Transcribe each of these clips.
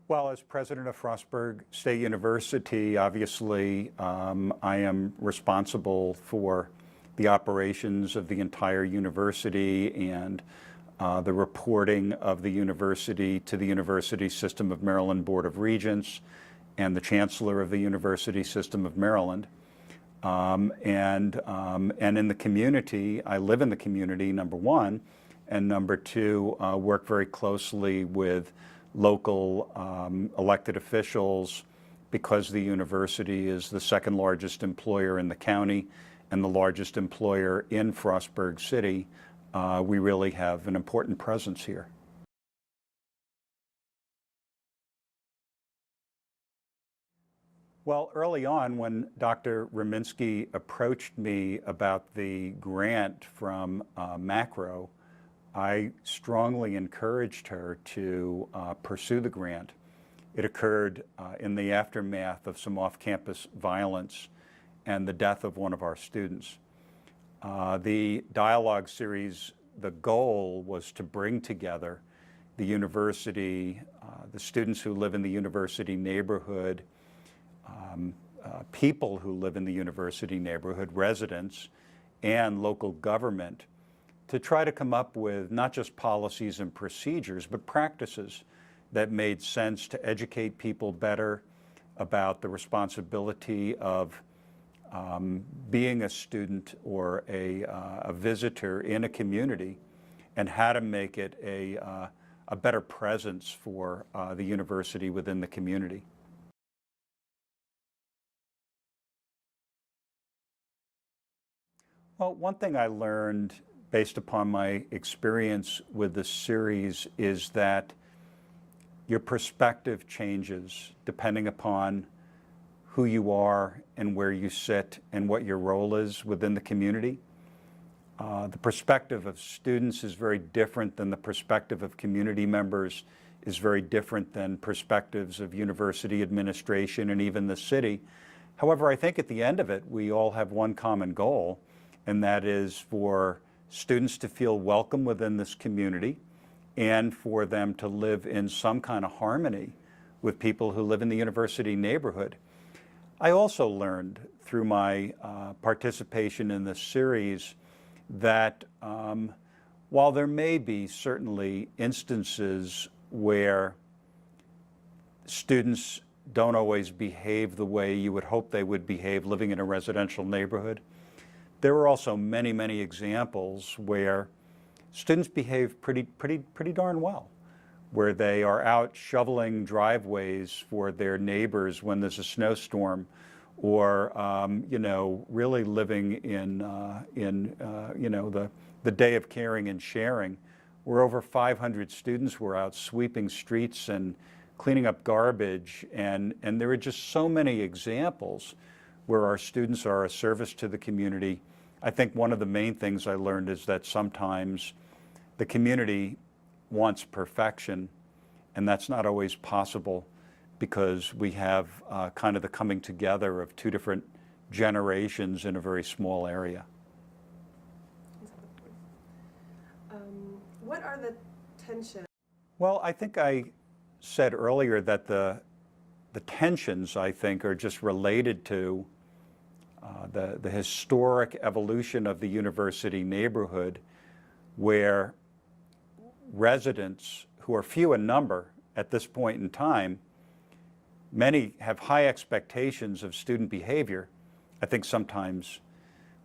Well, as president of Frostburg State University, obviously, I am responsible for the operations of the entire university and the reporting of the university to the University System of Maryland Board of Regents and the Chancellor of the University System of Maryland. And in the community, I live in the community, number one, and number two, work very closely with local elected officials because the university is the second largest employer in the county and the largest employer in Frostburg City. We really have an important presence here. Well, early on when Dr. Raminsky approached me about the grant from Macro, I strongly encouraged her to pursue the grant. It occurred in the aftermath of some off-campus violence and the death of one of our students. The dialogue series, the goal was to bring together the university, the students who live in the university neighborhood, people who live in the university neighborhood, residents, and local government, to try to come up with not just policies and procedures, but practices that made sense to educate people better about the responsibility of being a student or a visitor in a community, and how to make it a better presence for the university within the community. Well, one thing I learned based upon my experience with this series is that your perspective changes depending upon who you are and where you sit and what your role is within the community. The perspective of students is very different than the perspective of community members, is very different than perspectives of university administration and even the city. However, I think at the end of it, we all have one common goal, and that is for students to feel welcome within this community and for them to live in some kind of harmony with people who live in the university neighborhood. I also learned through my participation in this series that while there may be certainly instances where students don't always behave the way you would hope they would behave living in a residential neighborhood, there are also many, many examples where students behave pretty darn well, where they are out shoveling driveways for their neighbors when there's a snowstorm, or really living in the day of caring and sharing, where over 500 students were out sweeping streets and cleaning up garbage, and there are just so many examples where our students are a service to the community. I think one of the main things I learned is that sometimes the community wants perfection, and that's not always possible because we have kind of the coming together of two different generations in a very small area. What are the tensions? Well, I think I said earlier that the tensions, I think, are just related to the historic evolution of the university neighborhood, where residents, who are few in number at this point in time, many have high expectations of student behavior. I think sometimes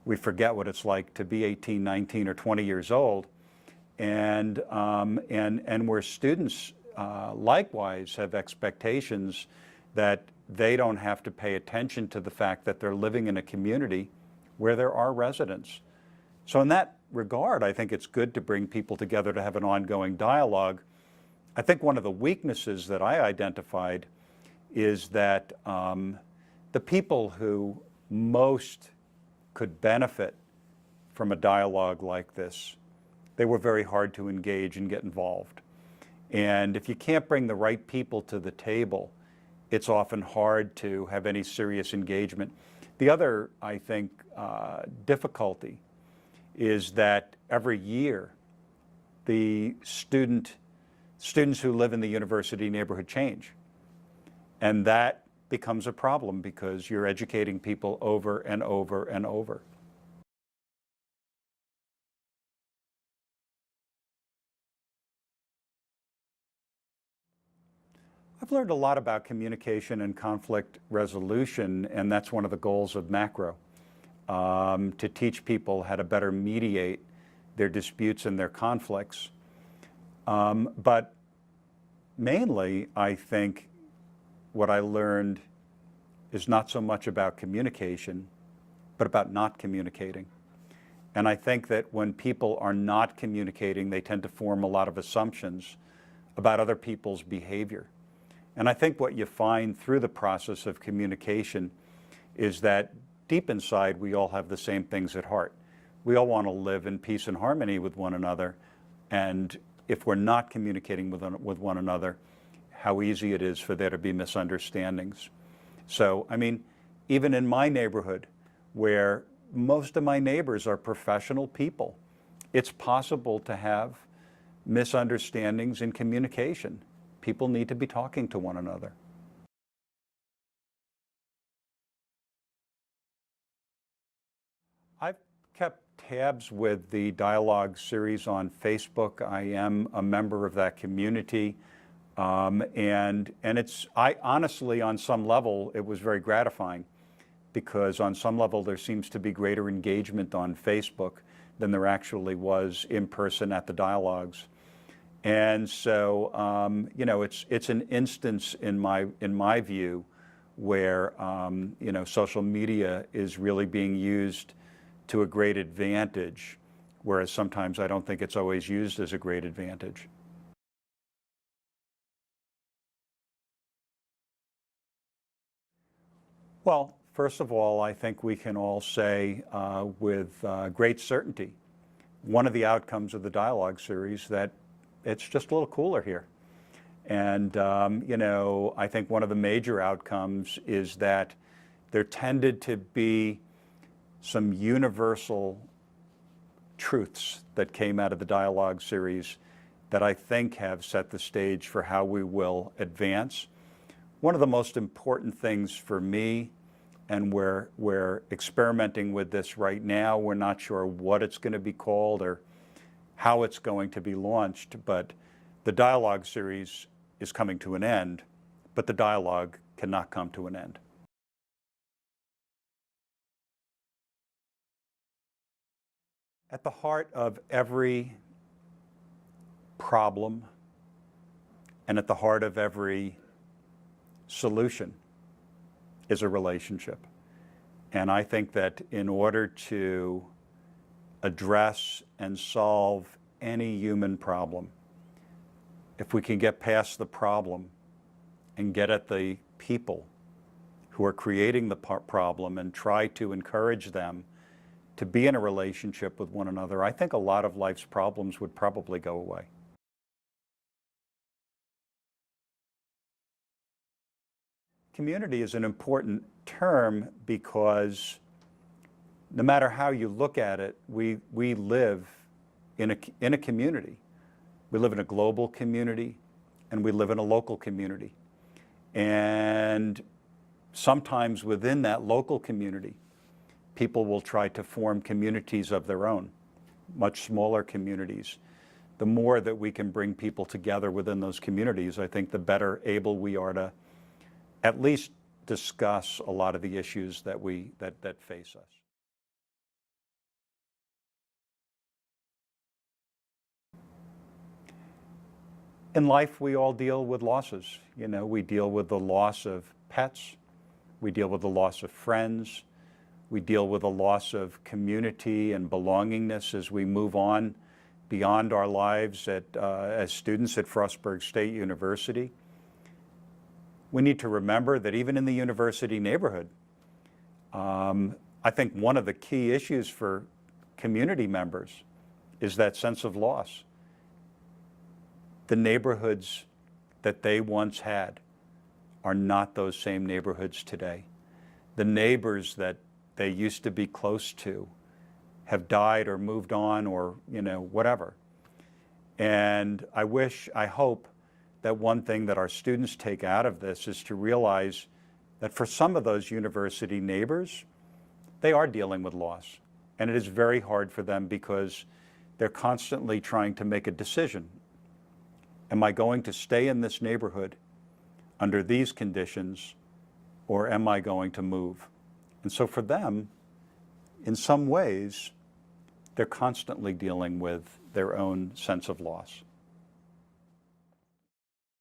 we forget what it's like to be 18, 19, or 20 years old, and where students likewise have expectations that they don't have to pay attention to the fact that they're living in a community where there are residents. So in that regard, I think it's good to bring people together to have an ongoing dialogue. I think one of the weaknesses that I identified is that the people who most could benefit from a dialogue like this, they were very hard to engage and get involved. And if you can't bring the right people to the table, it's often hard to have any serious engagement. The other, I think, difficulty is that every year the students who live in the university neighborhood change. And that becomes a problem because you're educating people over and over and over. I've learned a lot about communication and conflict resolution, and that's one of the goals of Macro, to teach people how to better mediate their disputes and their conflicts. But mainly, I think what I learned is not so much about communication, but about not communicating. And I think that when people are not communicating, they tend to form a lot of assumptions about other people's behavior. And I think what you find through the process of communication is that deep inside, we all have the same things at heart. We all want to live in peace and harmony with one another. And if we're not communicating with one another, how easy it is for there to be misunderstandings. So, I mean, even in my neighborhood, where most of my neighbors are professional people, it's possible to have misunderstandings in communication. People need to be talking to one another. I've kept tabs with the dialogue series on Facebook. I am a member of that community. And I honestly, on some level, it was very gratifying because on some level there seems to be greater engagement on Facebook than there actually was in person at the dialogues. And so, you know, it's an instance in my view where, you know, social media is really being used to a great advantage, whereas sometimes I don't think it's always used as a great advantage. Well, first of all, I think we can all say with great certainty, one of the outcomes of the dialogue series that it's just a little cooler here. And, you know, I think one of the major outcomes is that there tended to be some universal truths that came out of the dialogue series that I think have set the stage for how we will advance. One of the most important things for me, and we're experimenting with this right now, we're not sure what it's going to be called or how it's going to be launched, but the dialogue series is coming to an end, but the dialogue cannot come to an end. At the heart of every problem and at the heart of every solution is a relationship. And I think that in order to address and solve any human problem, if we can get past the problem and get at the people who are creating the problem and try to encourage them to be in a relationship with one another, I think a lot of life's problems would probably go away. Community is an important term because no matter how you look at it, we live in a community. We live in a global community and we live in a local community. And sometimes within that local community, people will try to form communities of their own, much smaller communities. The more that we can bring people together within those communities, I think the better able we are to at least discuss a lot of the issues that face us. In life, we all deal with losses. You know, we deal with the loss of pets, we deal with the loss of friends, we deal with the loss of community and belongingness as we move on beyond our lives as students at Frostburg State University. We need to remember that even in the university neighborhood, I think one of the key issues for community members is that sense of loss. The neighborhoods that they once had are not those same neighborhoods today. The neighbors that they used to be close to have died or moved on or, you know, whatever. And I hope that one thing that our students take out of this is to realize that for some of those university neighbors, they are dealing with loss. And it is very hard for them because they're constantly trying to make a decision. Am I going to stay in this neighborhood under these conditions, or am I going to move? And so for them, in some ways, they're constantly dealing with their own sense of loss.